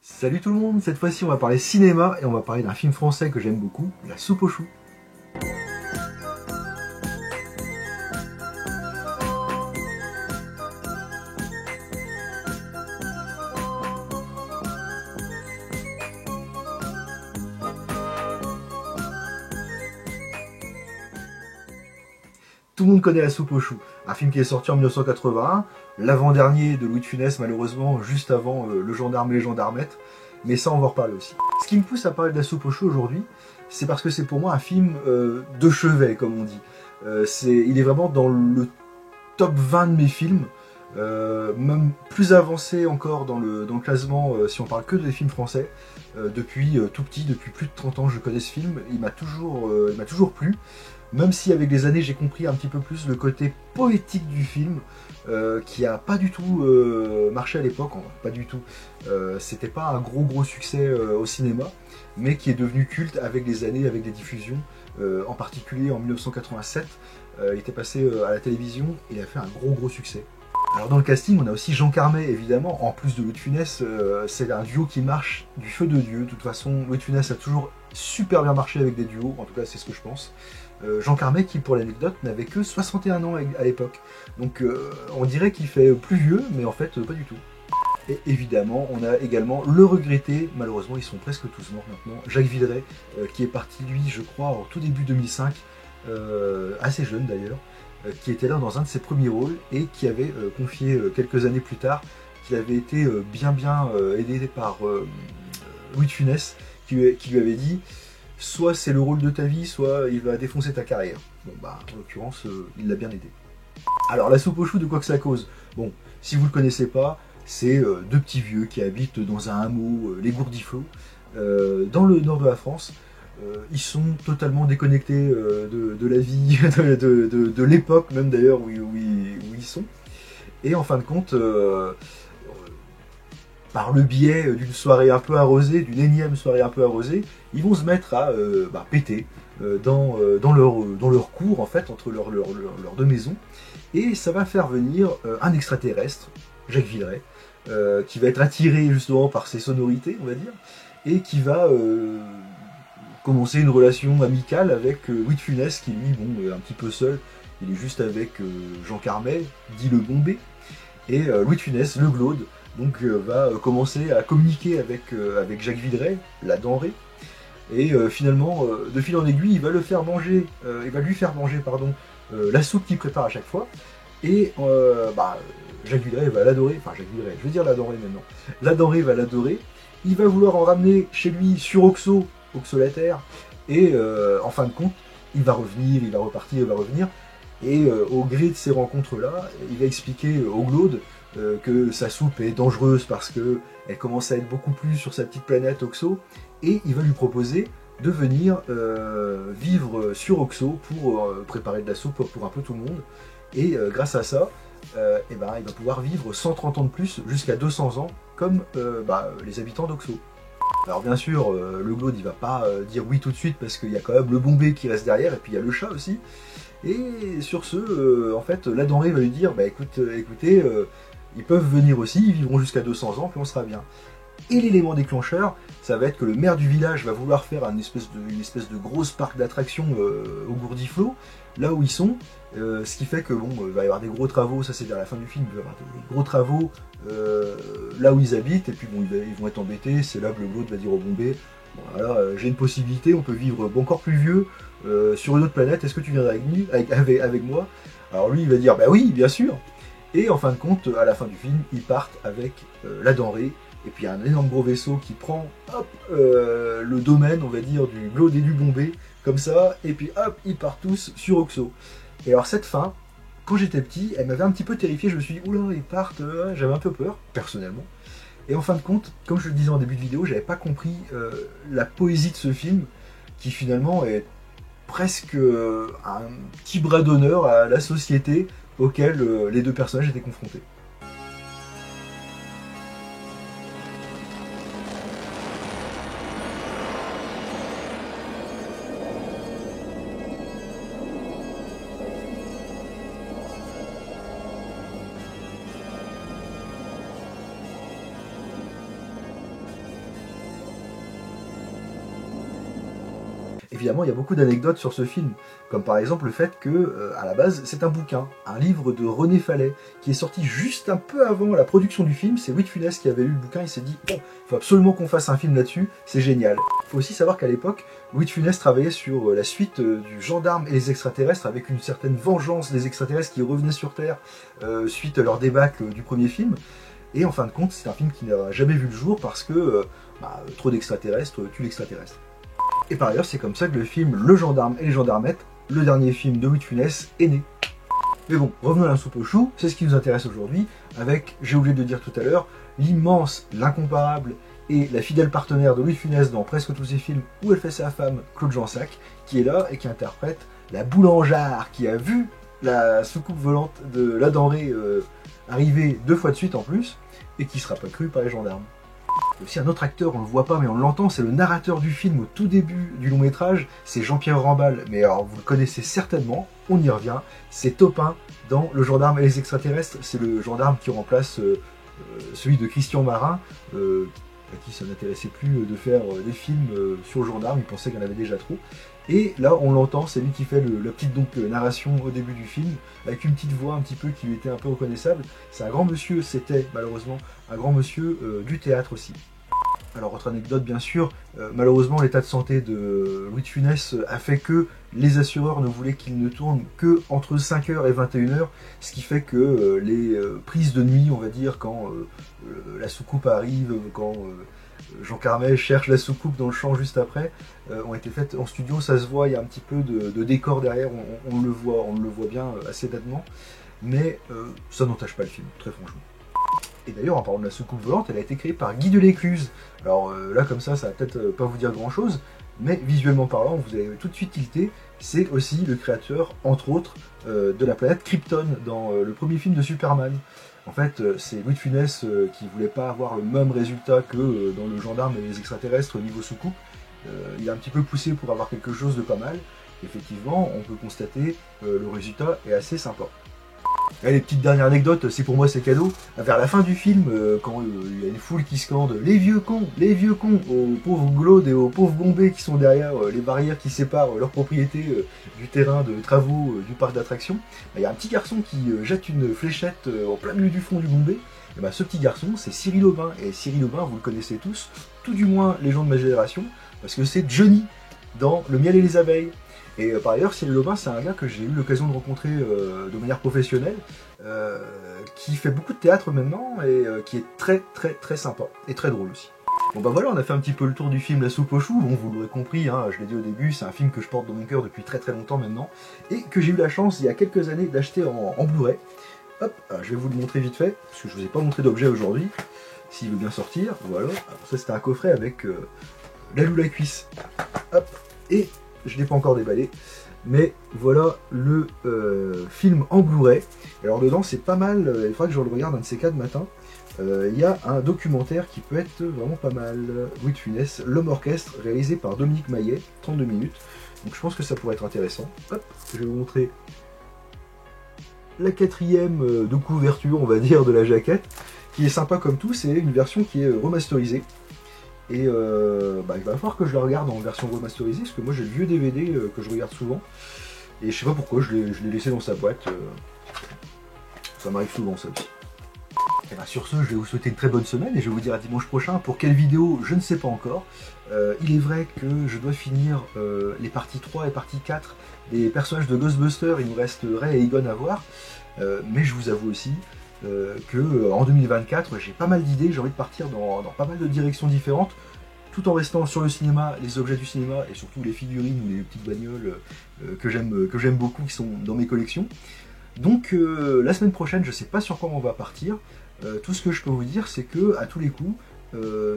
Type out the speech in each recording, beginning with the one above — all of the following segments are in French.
Salut tout le monde, cette fois-ci on va parler cinéma et on va parler d'un film français que j'aime beaucoup, La Soupe aux choux. Tout le monde connaît La Soupe aux choux, un film qui est sorti en 1981, l'avant-dernier de Louis de Funès malheureusement, juste avant Le Gendarme et les Gendarmettes, mais ça on va en reparler aussi. Ce qui me pousse à parler de La Soupe aux choux aujourd'hui, c'est parce que c'est pour moi un film de chevet comme on dit. Il est vraiment dans le top 20 de mes films, même plus avancé encore dans le classement si on parle que des films français. Depuis tout petit, depuis plus de 30 ans je connais ce film, il m'a toujours plu. Même si avec les années j'ai compris un petit peu plus le côté poétique du film, qui a pas du tout marché à l'époque, pas du tout. C'était pas un gros succès au cinéma, mais qui est devenu culte avec les années, avec des diffusions. En particulier en 1987, il était passé à la télévision et il a fait un gros succès. Alors dans le casting, on a aussi Jean Carmet évidemment, en plus de Louis de Funès, c'est un duo qui marche du feu de Dieu. De toute façon, Louis de Funès a toujours super bien marché avec des duos, en tout cas c'est ce que je pense. Jean Carmet qui, pour l'anecdote, n'avait que 61 ans à l'époque. Donc on dirait qu'il fait plus vieux, mais en fait pas du tout. Et évidemment, on a également le regretté, malheureusement ils sont presque tous morts maintenant, Jacques Villeray, qui est parti lui, je crois, au tout début 2005, assez jeune d'ailleurs, qui était là dans un de ses premiers rôles et qui avait confié quelques années plus tard qu'il avait été bien aidé par Louis de Funès, qui lui avait dit soit c'est le rôle de ta vie, soit il va défoncer ta carrière. Bon bah en l'occurrence il l'a bien aidé. Alors La Soupe aux choux, de quoi que ça cause? Bon, si vous le connaissez pas, c'est deux petits vieux qui habitent dans un hameau, les Gourdiflots, dans le nord de la France. Ils sont totalement déconnectés de la vie, de l'époque même d'ailleurs où ils sont. Et en fin de compte, par le biais d'une soirée un peu arrosée, d'une énième soirée un peu arrosée, ils vont se mettre à péter dans leur cour, en fait, entre leurs deux maisons. Et ça va faire venir un extraterrestre, Jacques Villeray, qui va être attiré justement par ces sonorités, on va dire, et qui va commencer une relation amicale avec Louis de Funès, qui lui, bon, est un petit peu seul, il est juste avec Jean Carmet, dit le Bombé, et Louis de Funès, le Glaude, donc va commencer à communiquer avec Jacques Villeray, la denrée, et finalement, de fil en aiguille, il va lui faire manger, la soupe qu'il prépare à chaque fois, et Jacques Villeray va l'adorer, enfin Jacques Villeray, je veux dire la denrée maintenant, la denrée va l'adorer, il va vouloir en ramener chez lui sur Oxo la terre, et en fin de compte, il va revenir, il va repartir, il va revenir, et au gré de ces rencontres-là, il va expliquer au Glaude que sa soupe est dangereuse parce qu'elle commence à être beaucoup plus sur sa petite planète Oxo, et il va lui proposer de venir vivre sur Oxo pour préparer de la soupe pour un peu tout le monde, et grâce à ça, il va pouvoir vivre 130 ans de plus, jusqu'à 200 ans, comme les habitants d'Oxo. Alors bien sûr, le Glaude il va pas dire oui tout de suite parce qu'il y a quand même le Bombé qui reste derrière et puis il y a le chat aussi. Et sur ce, en fait, la denrée va lui dire bah écoutez, ils peuvent venir aussi, ils vivront jusqu'à 200 ans puis on sera bien. Et l'élément déclencheur, ça va être que le maire du village va vouloir faire une espèce de grosse parc d'attractions au Gourdiflot, là où ils sont, ce qui fait que bon, il va y avoir des gros travaux, ça c'est vers la fin du film, il va y avoir des gros travaux là où ils habitent, et puis bon, ils vont être embêtés, c'est là que le Glaude va dire au Bombé, bon, voilà, j'ai une possibilité, on peut vivre encore plus vieux sur une autre planète, est-ce que tu viendrais avec moi? Alors lui il va dire bah oui, bien sûr, et en fin de compte, à la fin du film, ils partent avec la denrée. Et puis il y a un énorme gros vaisseau qui prend hop, le domaine, on va dire, du Glaude et du Bombé, comme ça, et puis hop, ils partent tous sur Oxo. Et alors cette fin, quand j'étais petit, elle m'avait un petit peu terrifié, je me suis dit, oula, ils partent, j'avais un peu peur, personnellement. Et en fin de compte, comme je le disais en début de vidéo, j'avais pas compris la poésie de ce film, qui finalement est presque un petit bras d'honneur à la société auquel les deux personnages étaient confrontés. Évidemment, il y a beaucoup d'anecdotes sur ce film, comme par exemple le fait que, à la base, c'est un bouquin, un livre de René Fallet, qui est sorti juste un peu avant la production du film. C'est Louis de Funès qui avait lu le bouquin, il s'est dit « Bon, il faut absolument qu'on fasse un film là-dessus, c'est génial ». Il faut aussi savoir qu'à l'époque, Louis de Funès travaillait sur la suite du Gendarme et les extraterrestres, avec une certaine vengeance des extraterrestres qui revenaient sur Terre suite à leur débâcle du premier film. Et en fin de compte, c'est un film qui n'a jamais vu le jour parce que trop d'extraterrestres tuent l'extraterrestre. Et par ailleurs, c'est comme ça que le film Le Gendarme et les Gendarmettes, le dernier film de Louis de Funès, est né. Mais bon, revenons à la soupe aux choux, c'est ce qui nous intéresse aujourd'hui, avec, j'ai oublié de dire tout à l'heure, l'immense, l'incomparable et la fidèle partenaire de Louis de Funès dans presque tous ses films où elle fait sa femme, Claude Jansac, qui est là et qui interprète la boulangère qui a vu la soucoupe volante de la denrée arriver 2 fois de suite en plus, et qui ne sera pas cru par les gendarmes. Il y a aussi un autre acteur, on ne le voit pas mais on l'entend, c'est le narrateur du film au tout début du long métrage, c'est Jean-Pierre Rambal, mais alors vous le connaissez certainement, on y revient, c'est Topin dans Le Gendarme et les extraterrestres, c'est le gendarme qui remplace celui de Christian Marin, à qui ça n'intéressait plus de faire des films sur le gendarme, il pensait qu'il y en avait déjà trop. Et là, on l'entend, c'est lui qui fait la petite narration au début du film, avec une petite voix un petit peu qui lui était un peu reconnaissable. C'est un grand monsieur, c'était malheureusement un grand monsieur du théâtre aussi. Alors, autre anecdote bien sûr, malheureusement l'état de santé de Louis de Funès a fait que les assureurs ne voulaient qu'il ne tourne que entre 5h et 21h, ce qui fait que les prises de nuit, on va dire, quand la soucoupe arrive, quand Jean Carmet cherche la soucoupe dans le champ juste après, ont été faites en studio, ça se voit, il y a un petit peu de décor derrière, on le voit bien assez nettement, mais ça n'entache pas le film, très franchement. Et d'ailleurs, en parlant de la soucoupe volante, elle a été créée par Guy Delécluze. Alors là, comme ça va peut-être pas vous dire grand-chose, mais visuellement parlant, vous allez tout de suite tilter, c'est aussi le créateur, entre autres, de la planète Krypton, dans le premier film de Superman. En fait, c'est Louis de Funès qui voulait pas avoir le même résultat que dans Le Gendarme et les extraterrestres au niveau soucoupe. Il a un petit peu poussé pour avoir quelque chose de pas mal. Effectivement, on peut constater le résultat est assez sympa. Et les petites dernières anecdotes, c'est pour moi c'est cadeau. Vers la fin du film, quand il y a une foule qui scande les vieux cons, aux pauvres Glaudes et aux pauvres Bombés qui sont derrière les barrières qui séparent leur propriété du terrain de travaux du parc d'attractions, il y a un petit garçon qui jette une fléchette en plein milieu du front du Bombay. Et ce petit garçon, c'est Cyril Aubin. Et Cyril Aubin, vous le connaissez tous, tout du moins les gens de ma génération, parce que c'est Johnny dans Le Miel et les Abeilles. Et par ailleurs, Cyril Aubin, c'est un gars que j'ai eu l'occasion de rencontrer de manière professionnelle, qui fait beaucoup de théâtre maintenant, et qui est très sympa, et très drôle aussi. Bon voilà, on a fait un petit peu le tour du film La Soupe aux Choux. Bon, vous l'aurez compris, hein, je l'ai dit au début, c'est un film que je porte dans mon cœur depuis très longtemps maintenant, et que j'ai eu la chance, il y a quelques années, d'acheter en Blu-ray. Hop, je vais vous le montrer vite fait, parce que je ne vous ai pas montré d'objet aujourd'hui, s'il veut bien sortir. Voilà, alors ça c'était un coffret avec la loue la cuisse. Hop, et je ne l'ai pas encore déballé, mais voilà le film en Blu-ray. Alors dedans c'est pas mal, il faudra que je le regarde un de ces 4 matins. Il y a un documentaire qui peut être vraiment pas mal, Louis de Funès, L'Homme Orchestre, réalisé par Dominique Maillet, 32 minutes. Donc je pense que ça pourrait être intéressant. Hop, je vais vous montrer la 4e de couverture, on va dire, de la jaquette, qui est sympa comme tout. C'est une version qui est remasterisée. Et il va falloir que je la regarde en version remasterisée, parce que moi j'ai le vieux DVD que je regarde souvent. Et je sais pas pourquoi, je l'ai laissé dans sa boîte. Ça m'arrive souvent ça aussi. Et sur ce, je vais vous souhaiter une très bonne semaine et je vais vous dire à dimanche prochain. Pour quelle vidéo, je ne sais pas encore. Il est vrai que je dois finir les parties 3 et partie 4 des personnages de Ghostbusters. Il nous reste Ray et Egon à voir. Mais je vous avoue aussi que en 2024, j'ai pas mal d'idées. J'ai envie de partir dans pas mal de directions différentes, tout en restant sur le cinéma, les objets du cinéma et surtout les figurines ou les petites bagnoles que j'aime beaucoup, qui sont dans mes collections. Donc la semaine prochaine, je sais pas sur quoi on va partir. Tout ce que je peux vous dire, c'est que à tous les coups,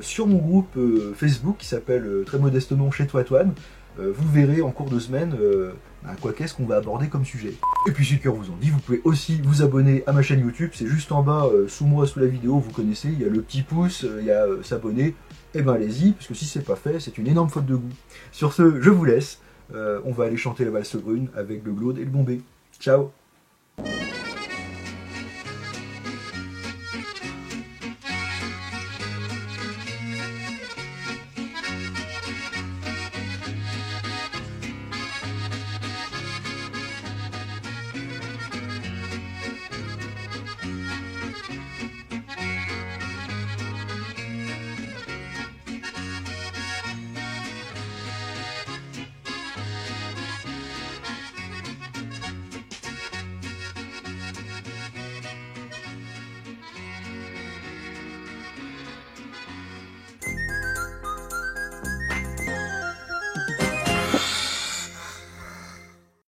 sur mon groupe Facebook qui s'appelle très modestement Chez Toi Toine, vous verrez en cours de semaine quoi qu'est-ce qu'on va aborder comme sujet. Et puis si le cœur vous en dit, vous pouvez aussi vous abonner à ma chaîne YouTube, c'est juste en bas, sous la vidéo, vous connaissez, il y a le petit pouce, il y a s'abonner, et ben allez-y, parce que si c'est pas fait, c'est une énorme faute de goût. Sur ce, je vous laisse, on va aller chanter la valse brune avec le Glaude et le Bombay. Ciao!